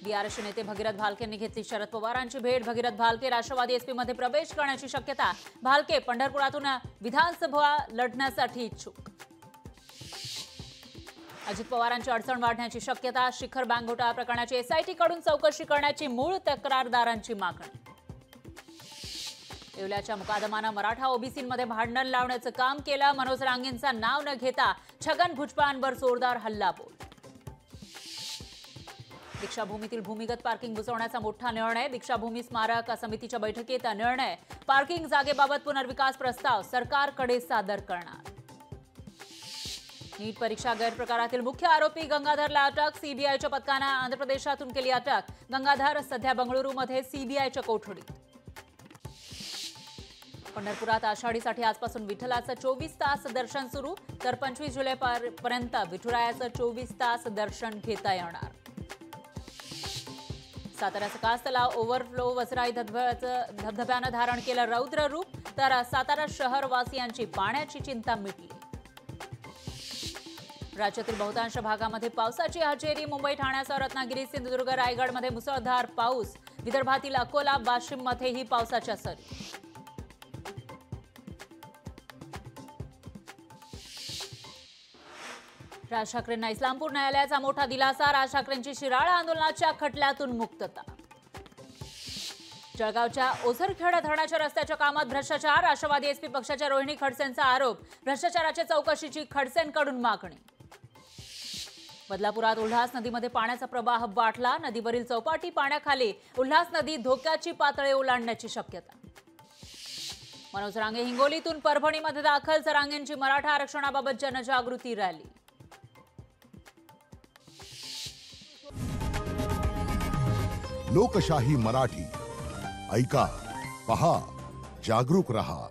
डीआरएसचे नेते भगीरथ भालकेंनी घेतली शरद पवारांची भेट। भगीरथ भालके राष्ट्रवादी एसपी मध्ये प्रवेश करण्याची शक्यता। भालके पंढरपुरातून विधानसभा लढण्यासाठी इच्छुक। अजित पवारांची अडचण वाढण्याची शक्यता। शिखर बँक घोटाळा प्रकरणाची एसआयटी कडून चौकशी करण्याची मूळ तक्रारदारांची मागणी। येवल्याच्या मुकादमानं मराठा ओबीसींमध्ये भांडण लावण्याचं काम केलं। मनोज रांगेंचा नाव न घेता छगन भुजबळांवर जोरदार हल्लाबोल। दीक्षाभूमीतील भूमिगत पार्किंग बुजवण्याचा मोठा निर्णय। दीक्षाभूमी स्मारक समितीच्या बैठकीत निर्णय। पार्किंग जागेबाबत पुनर्विकास प्रस्ताव सरकारकडे सादर करणार। नीट परीक्षा गैरप्रकारातील मुख्य आरोपी गंगाधरला अटक। सीबीआयच्या पथकानं आंध्र प्रदेशातून केली अटक। गंगाधर सध्या बंगळुरूमध्ये सीबीआयच्या कोठडीत। पंढरपुरात आषाढीसाठी आजपासून विठ्ठलाचं 24 तास दर्शन सुरू, तर 25 जुलैपर्यंत विठुरायाचं 24 तास दर्शन घेता येणार। साताऱ्याचा कास तलाव ओव्हरफ्लो। वसराई धबधब्यानं धारण केलं रौद्र रूप, तर सातारा शहरवासियांची पाण्याची चिंता मिटली। राज्यातील बहुतांश भागामध्ये पावसाची हजेरी। मुंबई, ठाण्यासह रत्नागिरी, सिंधुदुर्ग, रायगडमध्ये मुसळधार पाऊस। विदर्भातील अकोला, वाशिममध्येही पावसाच्या सरी। राज ठाकरेंना इस्लामपूर न्यायालयाचा मोठा दिलासा। राज ठाकरेंची शिराळा आंदोलनाच्या खटल्यातून मुक्तता। जळगावच्या ओझरखेड धरणाच्या रस्त्याच्या कामात भ्रष्टाचार। राष्ट्रवादी एसपी पक्षाच्या रोहिणी खडसेंचा आरोप। भ्रष्टाचाराच्या चौकशीची खडसेंकडून मागणी। बदलापुरात उल्हास नदीमध्ये पाण्याचा प्रवाह वाढला। नदीवरील चौपाटी पाण्याखाली। उल्हास नदी धोक्याची पातळी ओलांडण्याची शक्यता। मनोज रांगे हिंगोलीतून परभणीमध्ये दाखल। रांगेंची मराठा आरक्षणाबाबत जनजागृती रॅली। लोकशाही मराठी ऐका, पहा, जागरूक रहा।